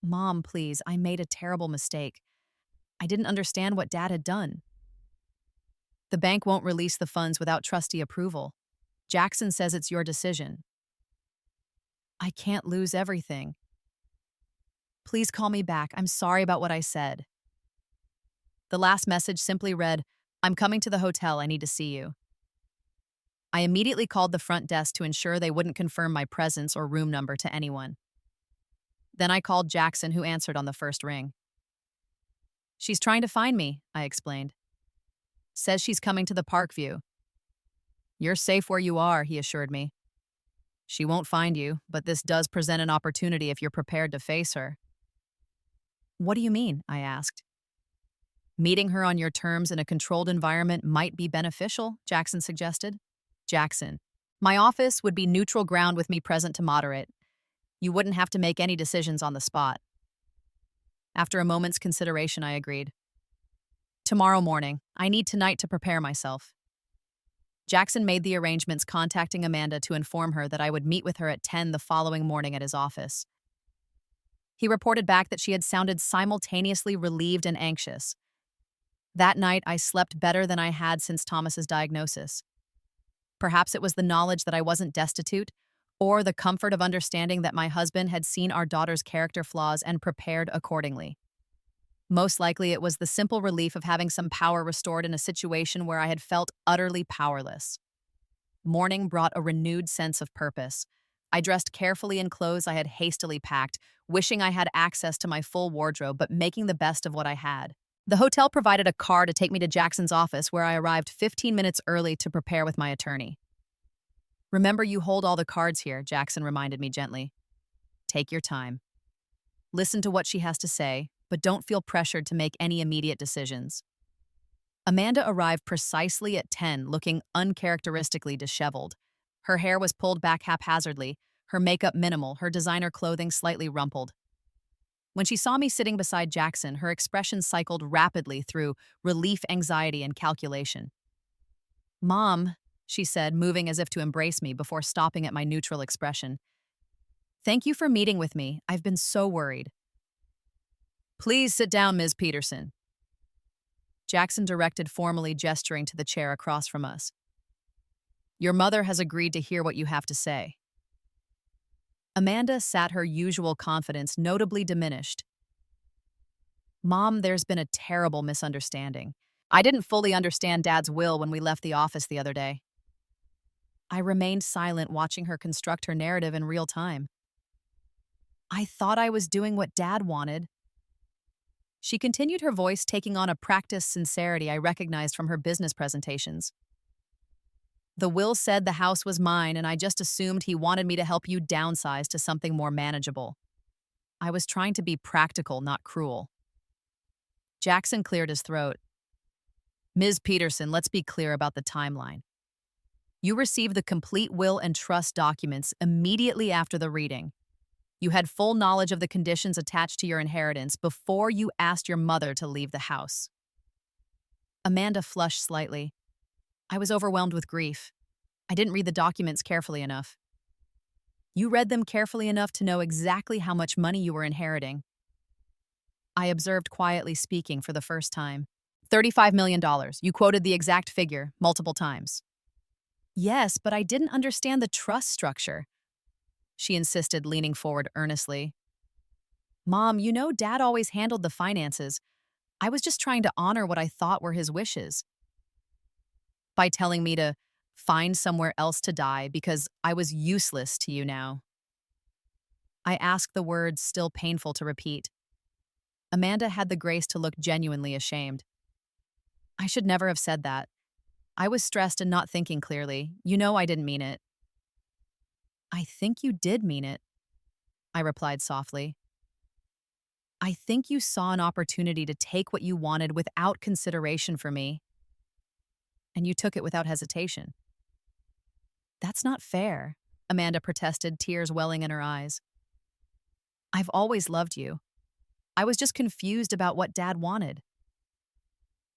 Mom, please, I made a terrible mistake. I didn't understand what Dad had done. The bank won't release the funds without trustee approval. Jackson says it's your decision. I can't lose everything. Please call me back. I'm sorry about what I said. The last message simply read, I'm coming to the hotel. I need to see you. I immediately called the front desk to ensure they wouldn't confirm my presence or room number to anyone. Then I called Jackson, who answered on the first ring. She's trying to find me, I explained. Says she's coming to the Parkview. You're safe where you are, he assured me. She won't find you, but this does present an opportunity if you're prepared to face her. What do you mean? I asked. Meeting her on your terms in a controlled environment might be beneficial, Jackson suggested. Jackson, my office would be neutral ground with me present to moderate. You wouldn't have to make any decisions on the spot. After a moment's consideration, I agreed. Tomorrow morning. I need tonight to prepare myself. Jackson made the arrangements, contacting Amanda to inform her that I would meet with her at 10 the following morning at his office. He reported back that she had sounded simultaneously relieved and anxious. That night, I slept better than I had since Thomas's diagnosis. Perhaps it was the knowledge that I wasn't destitute, or the comfort of understanding that my husband had seen our daughter's character flaws and prepared accordingly. Most likely, it was the simple relief of having some power restored in a situation where I had felt utterly powerless. Morning brought a renewed sense of purpose. I dressed carefully in clothes I had hastily packed, wishing I had access to my full wardrobe, but making the best of what I had. The hotel provided a car to take me to Jackson's office, where I arrived 15 minutes early to prepare with my attorney. Remember, you hold all the cards here, Jackson reminded me gently. Take your time. Listen to what she has to say, but don't feel pressured to make any immediate decisions. Amanda arrived precisely at 10, looking uncharacteristically disheveled. Her hair was pulled back haphazardly, her makeup minimal, her designer clothing slightly rumpled. When she saw me sitting beside Jackson, her expression cycled rapidly through relief, anxiety, and calculation. Mom, she said, moving as if to embrace me before stopping at my neutral expression. Thank you for meeting with me. I've been so worried. Please sit down, Ms. Peterson. Jackson directed, formally gesturing to the chair across from us. Your mother has agreed to hear what you have to say. Amanda sat, her usual confidence notably diminished. Mom, there's been a terrible misunderstanding. I didn't fully understand Dad's will when we left the office the other day. I remained silent, watching her construct her narrative in real time. I thought I was doing what Dad wanted. She continued, her voice taking on a practiced sincerity I recognized from her business presentations. The will said the house was mine, and I just assumed he wanted me to help you downsize to something more manageable. I was trying to be practical, not cruel. Jackson cleared his throat. Ms. Peterson, let's be clear about the timeline. You received the complete will and trust documents immediately after the reading. You had full knowledge of the conditions attached to your inheritance before you asked your mother to leave the house. Amanda flushed slightly. I was overwhelmed with grief. I didn't read the documents carefully enough. You read them carefully enough to know exactly how much money you were inheriting. I observed, quietly, speaking for the first time. $35 million. You quoted the exact figure multiple times. Yes, but I didn't understand the trust structure, she insisted, leaning forward earnestly. Mom, you know Dad always handled the finances. I was just trying to honor what I thought were his wishes. By telling me to find somewhere else to die because I was useless to you now. I asked, the words still painful to repeat. Amanda had the grace to look genuinely ashamed. I should never have said that. I was stressed and not thinking clearly. You know I didn't mean it. I think you did mean it, I replied softly. I think you saw an opportunity to take what you wanted without consideration for me, and you took it without hesitation. That's not fair, Amanda protested, tears welling in her eyes. I've always loved you. I was just confused about what Dad wanted.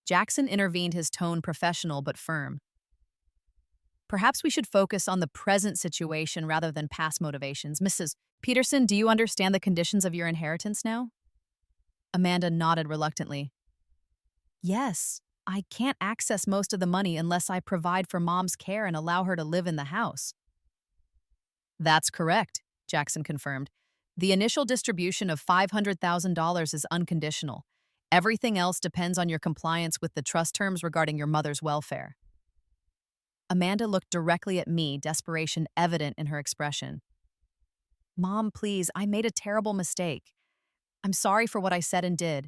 Jackson intervened, his tone professional but firm. Perhaps we should focus on the present situation rather than past motivations. Mrs. Peterson, do you understand the conditions of your inheritance now? Amanda nodded reluctantly. Yes, I can't access most of the money unless I provide for Mom's care and allow her to live in the house. That's correct, Jackson confirmed. The initial distribution of $500,000 is unconditional. Everything else depends on your compliance with the trust terms regarding your mother's welfare. Amanda looked directly at me, desperation evident in her expression. Mom, please, I made a terrible mistake. I'm sorry for what I said and did.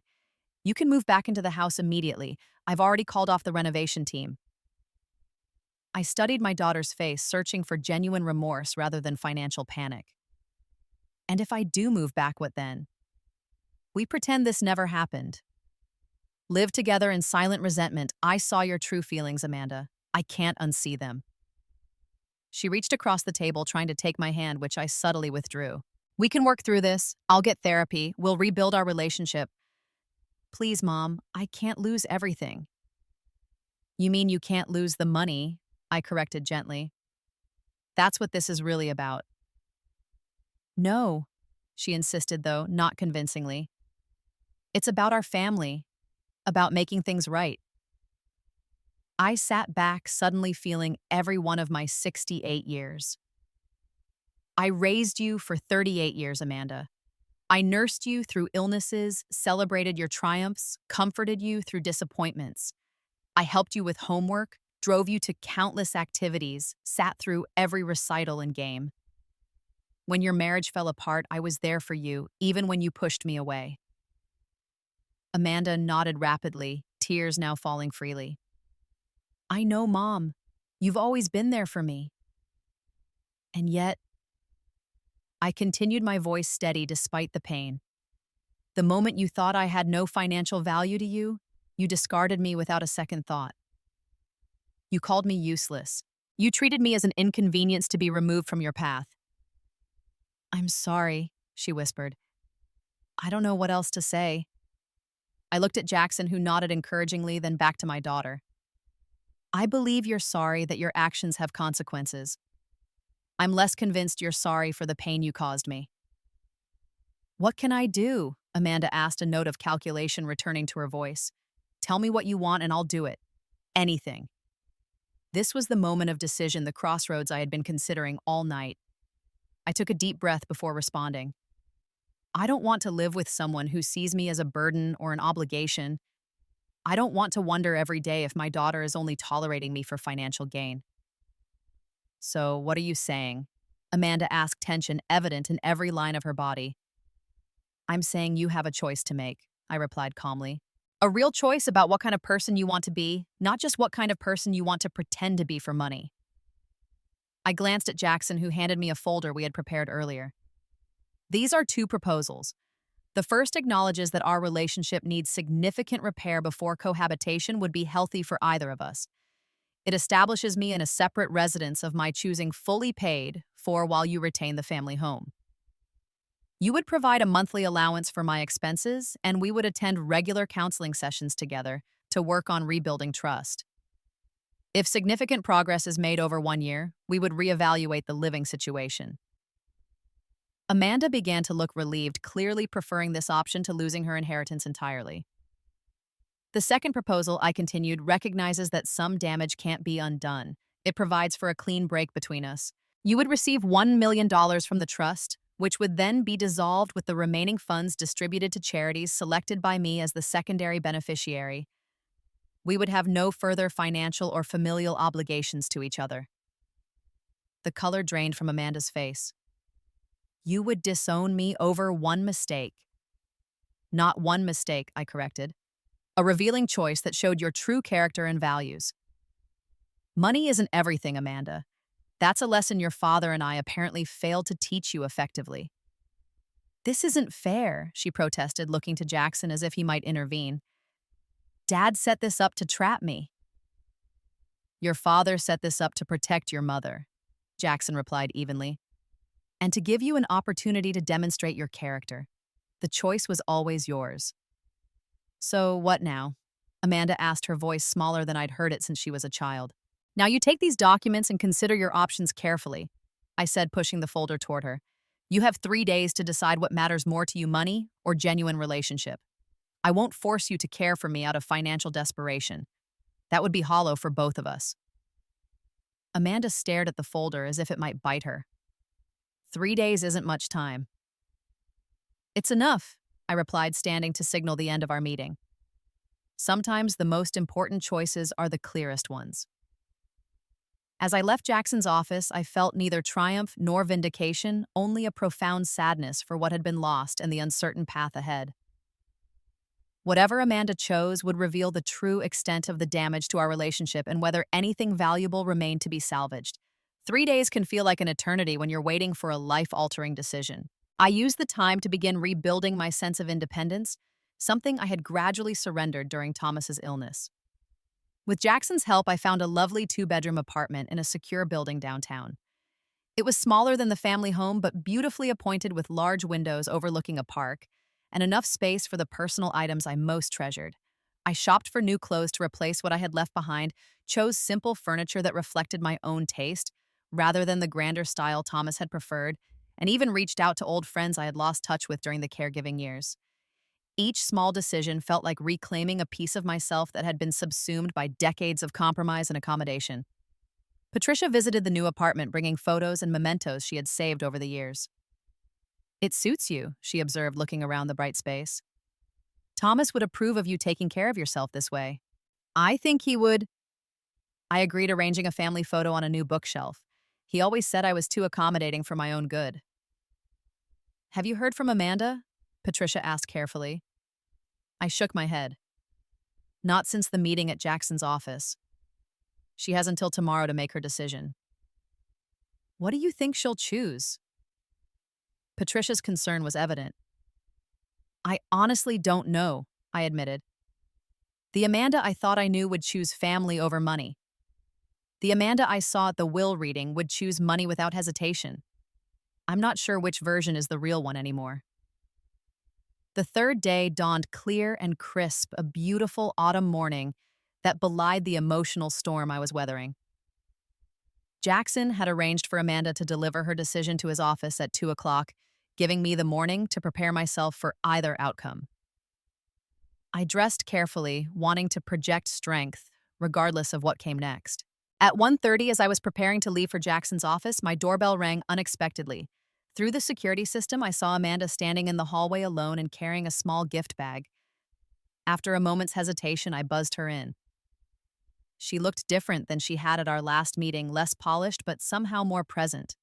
You can move back into the house immediately. I've already called off the renovation team. I studied my daughter's face, searching for genuine remorse rather than financial panic. And if I do move back, what then? We pretend this never happened. Live together in silent resentment. I saw your true feelings, Amanda. I can't unsee them. She reached across the table, trying to take my hand, which I subtly withdrew. We can work through this. I'll get therapy. We'll rebuild our relationship. Please, Mom, I can't lose everything. You mean you can't lose the money? I corrected gently. That's what this is really about. No, she insisted, though not convincingly. It's about our family, about making things right. I sat back, suddenly feeling every one of my 68 years. I raised you for 38 years, Amanda. I nursed you through illnesses, celebrated your triumphs, comforted you through disappointments. I helped you with homework, drove you to countless activities, sat through every recital and game. When your marriage fell apart, I was there for you, even when you pushed me away. Amanda nodded rapidly, tears now falling freely. I know, Mom. You've always been there for me. And yet, I continued, my voice steady despite the pain. The moment you thought I had no financial value to you, you discarded me without a second thought. You called me useless. You treated me as an inconvenience to be removed from your path. I'm sorry, she whispered. I don't know what else to say. I looked at Jackson, who nodded encouragingly, then back to my daughter. I believe you're sorry that your actions have consequences. I'm less convinced you're sorry for the pain you caused me. What can I do? Amanda asked, a note of calculation returning to her voice. Tell me what you want and I'll do it. Anything. This was the moment of decision, the crossroads I had been considering all night. I took a deep breath before responding. I don't want to live with someone who sees me as a burden or an obligation. I don't want to wonder every day if my daughter is only tolerating me for financial gain. So, what are you saying? Amanda asked, tension evident in every line of her body. I'm saying you have a choice to make, I replied calmly. A real choice about what kind of person you want to be, not just what kind of person you want to pretend to be for money. I glanced at Jackson, who handed me a folder we had prepared earlier. These are two proposals. The first acknowledges that our relationship needs significant repair before cohabitation would be healthy for either of us. It establishes me in a separate residence of my choosing, fully paid for while you retain the family home. You would provide a monthly allowance for my expenses, and we would attend regular counseling sessions together to work on rebuilding trust. If significant progress is made over 1 year, we would reevaluate the living situation. Amanda began to look relieved, clearly preferring this option to losing her inheritance entirely. The second proposal, I continued, recognizes that some damage can't be undone. It provides for a clean break between us. You would receive $1 million from the trust, which would then be dissolved with the remaining funds distributed to charities selected by me as the secondary beneficiary. We would have no further financial or familial obligations to each other. The color drained from Amanda's face. You would disown me over one mistake. Not one mistake, I corrected. A revealing choice that showed your true character and values. Money isn't everything, Amanda. That's a lesson your father and I apparently failed to teach you effectively. This isn't fair, she protested, looking to Jackson as if he might intervene. Dad set this up to trap me. Your father set this up to protect your mother, Jackson replied evenly, and to give you an opportunity to demonstrate your character. The choice was always yours. So what now? Amanda asked, her voice smaller than I'd heard it since she was a child. Now you take these documents and consider your options carefully, I said, pushing the folder toward her. You have 3 days to decide what matters more to you, money or genuine relationship. I won't force you to care for me out of financial desperation. That would be hollow for both of us. Amanda stared at the folder as if it might bite her. 3 days isn't much time. It's enough, I replied, standing to signal the end of our meeting. Sometimes the most important choices are the clearest ones. As I left Jackson's office, I felt neither triumph nor vindication, only a profound sadness for what had been lost and the uncertain path ahead. Whatever Amanda chose would reveal the true extent of the damage to our relationship and whether anything valuable remained to be salvaged. 3 days can feel like an eternity when you're waiting for a life-altering decision. I used the time to begin rebuilding my sense of independence, something I had gradually surrendered during Thomas's illness. With Jackson's help, I found a lovely 2-bedroom apartment in a secure building downtown. It was smaller than the family home, but beautifully appointed with large windows overlooking a park and enough space for the personal items I most treasured. I shopped for new clothes to replace what I had left behind, chose simple furniture that reflected my own taste, rather than the grander style Thomas had preferred, and even reached out to old friends I had lost touch with during the caregiving years. Each small decision felt like reclaiming a piece of myself that had been subsumed by decades of compromise and accommodation. Patricia visited the new apartment, bringing photos and mementos she had saved over the years. It suits you, she observed, looking around the bright space. Thomas would approve of you taking care of yourself this way. I think he would. I agreed, arranging a family photo on a new bookshelf. He always said I was too accommodating for my own good. Have you heard from Amanda? Patricia asked carefully. I shook my head. Not since the meeting at Jackson's office. She has until tomorrow to make her decision. What do you think she'll choose? Patricia's concern was evident. I honestly don't know, I admitted. The Amanda I thought I knew would choose family over money. The Amanda I saw at the will reading would choose money without hesitation. I'm not sure which version is the real one anymore. The third day dawned clear and crisp, a beautiful autumn morning that belied the emotional storm I was weathering. Jackson had arranged for Amanda to deliver her decision to his office at 2 o'clock, giving me the morning to prepare myself for either outcome. I dressed carefully, wanting to project strength, regardless of what came next. At 1:30, as I was preparing to leave for Jackson's office, my doorbell rang unexpectedly. Through the security system, I saw Amanda standing in the hallway alone and carrying a small gift bag. After a moment's hesitation, I buzzed her in. She looked different than she had at our last meeting, less polished but somehow more present.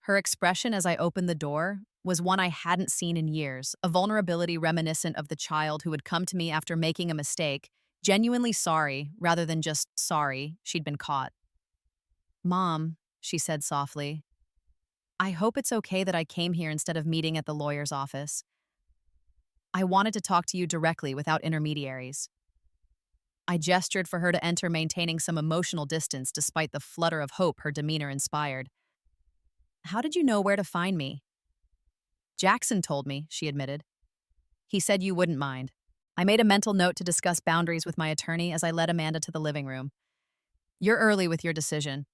Her expression as I opened the door was one I hadn't seen in years, a vulnerability reminiscent of the child who had come to me after making a mistake, genuinely sorry rather than just sorry she'd been caught. "Mom," she said softly, "I hope it's okay that I came here instead of meeting at the lawyer's office. I wanted to talk to you directly without intermediaries." I gestured for her to enter, maintaining some emotional distance despite the flutter of hope her demeanor inspired. "How did you know where to find me?" "Jackson told me," she admitted. "He said you wouldn't mind." I made a mental note to discuss boundaries with my attorney as I led Amanda to the living room. "You're early with your decision."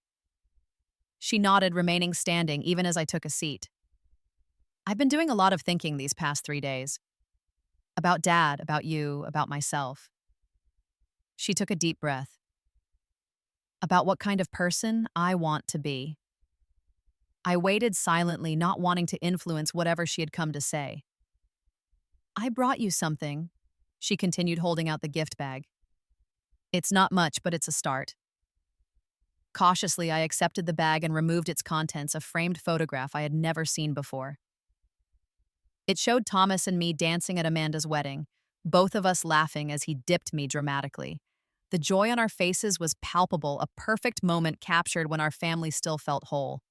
She nodded, remaining standing even as I took a seat. "I've been doing a lot of thinking these past 3 days. About Dad, about you, about myself." She took a deep breath. "About what kind of person I want to be." I waited silently, not wanting to influence whatever she had come to say. "I brought you something," she continued, holding out the gift bag. "It's not much, but it's a start." Cautiously, I accepted the bag and removed its contents, a framed photograph I had never seen before. It showed Thomas and me dancing at Amanda's wedding, both of us laughing as he dipped me dramatically. The joy on our faces was palpable, a perfect moment captured when our family still felt whole.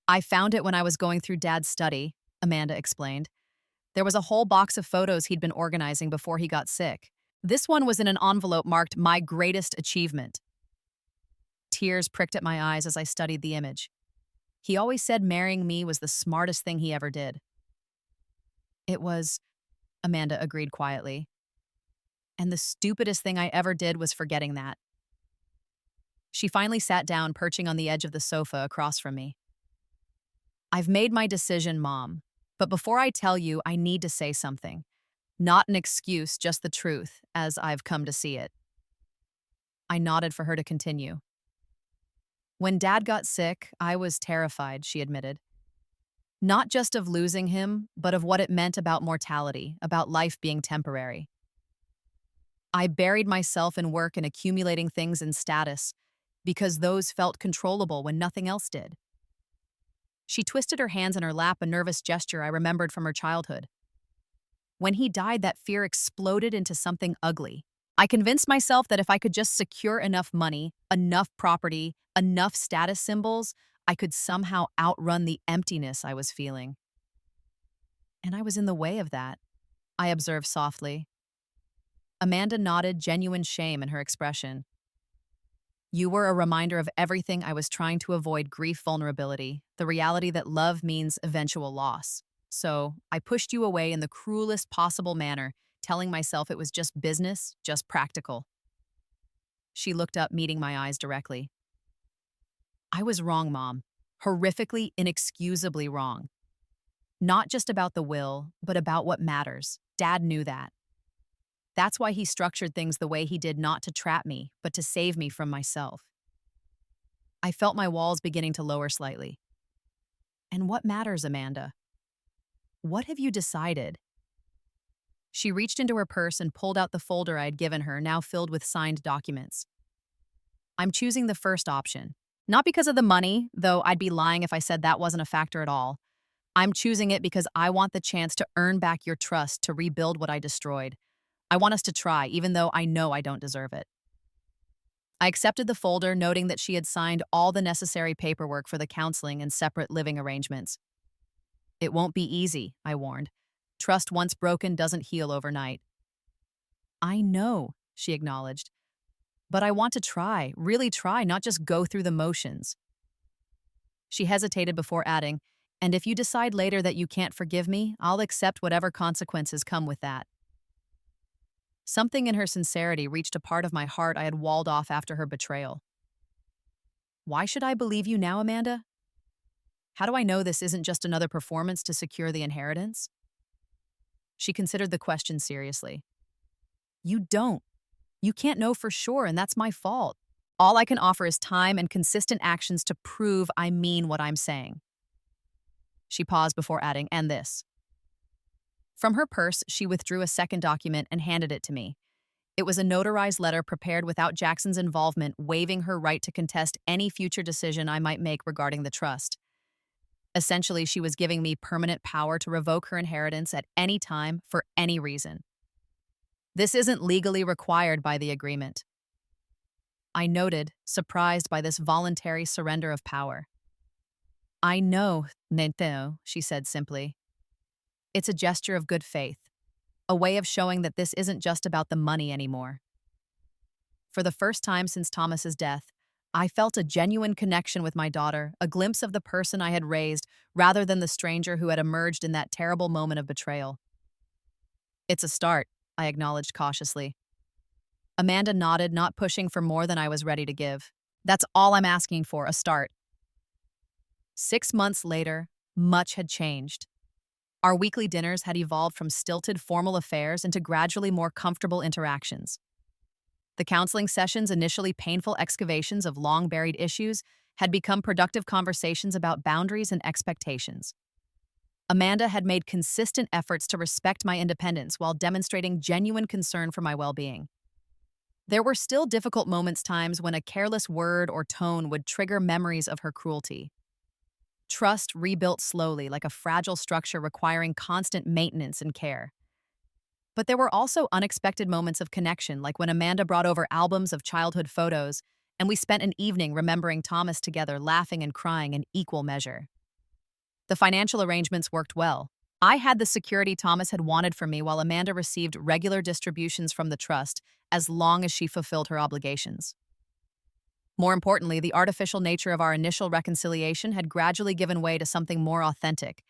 "I found it when I was going through Dad's study," Amanda explained. "There was a whole box of photos he'd been organizing before he got sick. This one was in an envelope marked 'My Greatest Achievement.'" Tears pricked at my eyes as I studied the image. "He always said marrying me was the smartest thing he ever did." "It was," Amanda agreed quietly. "And the stupidest thing I ever did was forgetting that." She finally sat down, perching on the edge of the sofa across from me. "I've made my decision, Mom. But before I tell you, I need to say something. Not an excuse, just the truth, as I've come to see it." I nodded for her to continue. "When Dad got sick, I was terrified," she admitted. "Not just of losing him, but of what it meant about mortality, about life being temporary. I buried myself in work and accumulating things in status, because those felt controllable when nothing else did." She twisted her hands in her lap, a nervous gesture I remembered from her childhood. "When he died, that fear exploded into something ugly. I convinced myself that if I could just secure enough money, enough property, enough status symbols, I could somehow outrun the emptiness I was feeling. And I was in the way of that," I observed softly. Amanda nodded, genuine shame in her expression. "You were a reminder of everything I was trying to avoid: grief, vulnerability, the reality that love means eventual loss. So I pushed you away in the cruelest possible manner, telling myself it was just business, just practical." She looked up, meeting my eyes directly. "I was wrong, Mom. Horrifically, inexcusably wrong. Not just about the will, but about what matters. Dad knew that. That's why he structured things the way he did, not to trap me, but to save me from myself." I felt my walls beginning to lower slightly. "And what matters, Amanda? What have you decided?" She reached into her purse and pulled out the folder I had given her, now filled with signed documents. "I'm choosing the first option. Not because of the money, though I'd be lying if I said that wasn't a factor at all. I'm choosing it because I want the chance to earn back your trust, to rebuild what I destroyed. I want us to try, even though I know I don't deserve it." I accepted the folder, noting that she had signed all the necessary paperwork for the counseling and separate living arrangements. "It won't be easy," I warned. "Trust once broken doesn't heal overnight." "I know," she acknowledged. "But I want to try, really try, not just go through the motions." She hesitated before adding, "And if you decide later that you can't forgive me, I'll accept whatever consequences come with that." Something in her sincerity reached a part of my heart I had walled off after her betrayal. Why should I believe you now, Amanda? How do I know this isn't just another performance to secure the inheritance? She considered the question seriously. You don't. You can't know for sure, and that's my fault. All I can offer is time and consistent actions to prove I mean what I'm saying. She paused before adding, and this. From her purse, she withdrew a second document and handed it to me. It was a notarized letter prepared without Jackson's involvement, waiving her right to contest any future decision I might make regarding the trust. Essentially, she was giving me permanent power to revoke her inheritance at any time for any reason. This isn't legally required by the agreement. I noted, surprised by this voluntary surrender of power. I know, Nintendo, she said simply. It's a gesture of good faith, a way of showing that this isn't just about the money anymore. For the first time since Thomas's death, I felt a genuine connection with my daughter, a glimpse of the person I had raised rather than the stranger who had emerged in that terrible moment of betrayal. It's a start, I acknowledged cautiously. Amanda nodded, not pushing for more than I was ready to give. That's all I'm asking for, a start. 6 months later, much had changed. Our weekly dinners had evolved from stilted formal affairs into gradually more comfortable interactions. The counseling sessions, initially painful excavations of long-buried issues, had become productive conversations about boundaries and expectations. Amanda had made consistent efforts to respect my independence while demonstrating genuine concern for my well-being. There were still difficult times when a careless word or tone would trigger memories of her cruelty. Trust rebuilt slowly, like a fragile structure requiring constant maintenance and care. But there were also unexpected moments of connection, like when Amanda brought over albums of childhood photos, and we spent an evening remembering Thomas together, laughing and crying in equal measure. The financial arrangements worked well. I had the security Thomas had wanted for me, while Amanda received regular distributions from the trust as long as she fulfilled her obligations. More importantly, the artificial nature of our initial reconciliation had gradually given way to something more authentic,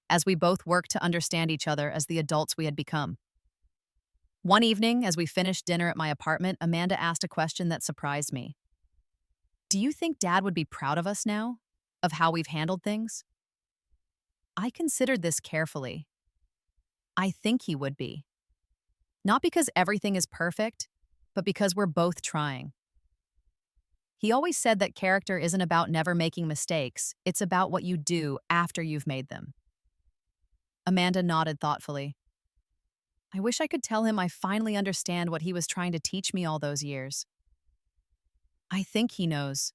as we both worked to understand each other as the adults we had become. One evening, as we finished dinner at my apartment, Amanda asked a question that surprised me. Do you think Dad would be proud of us now? Of how we've handled things? I considered this carefully. I think he would be. Not because everything is perfect, but because we're both trying. He always said that character isn't about never making mistakes, it's about what you do after you've made them. Amanda nodded thoughtfully. I wish I could tell him I finally understand what he was trying to teach me all those years. I think he knows.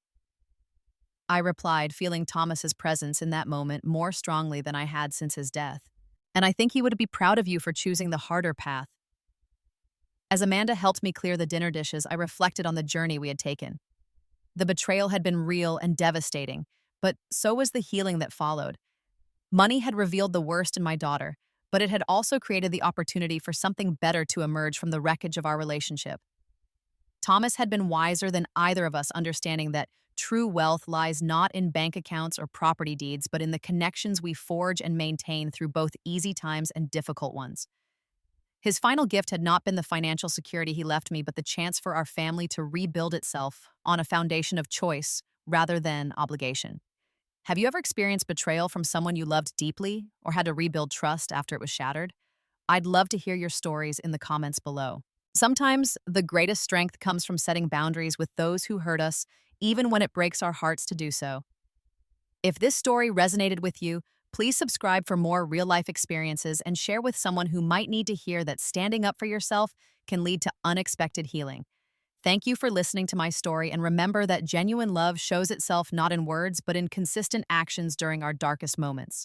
I replied, feeling Thomas's presence in that moment more strongly than I had since his death. And I think he would be proud of you for choosing the harder path. As Amanda helped me clear the dinner dishes, I reflected on the journey we had taken. The betrayal had been real and devastating, but so was the healing that followed. Money had revealed the worst in my daughter, but it had also created the opportunity for something better to emerge from the wreckage of our relationship. Thomas had been wiser than either of us, understanding that true wealth lies not in bank accounts or property deeds, but in the connections we forge and maintain through both easy times and difficult ones. His final gift had not been the financial security he left me, but the chance for our family to rebuild itself on a foundation of choice rather than obligation. Have you ever experienced betrayal from someone you loved deeply or had to rebuild trust after it was shattered? I'd love to hear your stories in the comments below. Sometimes the greatest strength comes from setting boundaries with those who hurt us, even when it breaks our hearts to do so. If this story resonated with you, please subscribe for more real-life experiences and share with someone who might need to hear that standing up for yourself can lead to unexpected healing. Thank you for listening to my story, and remember that genuine love shows itself not in words but in consistent actions during our darkest moments.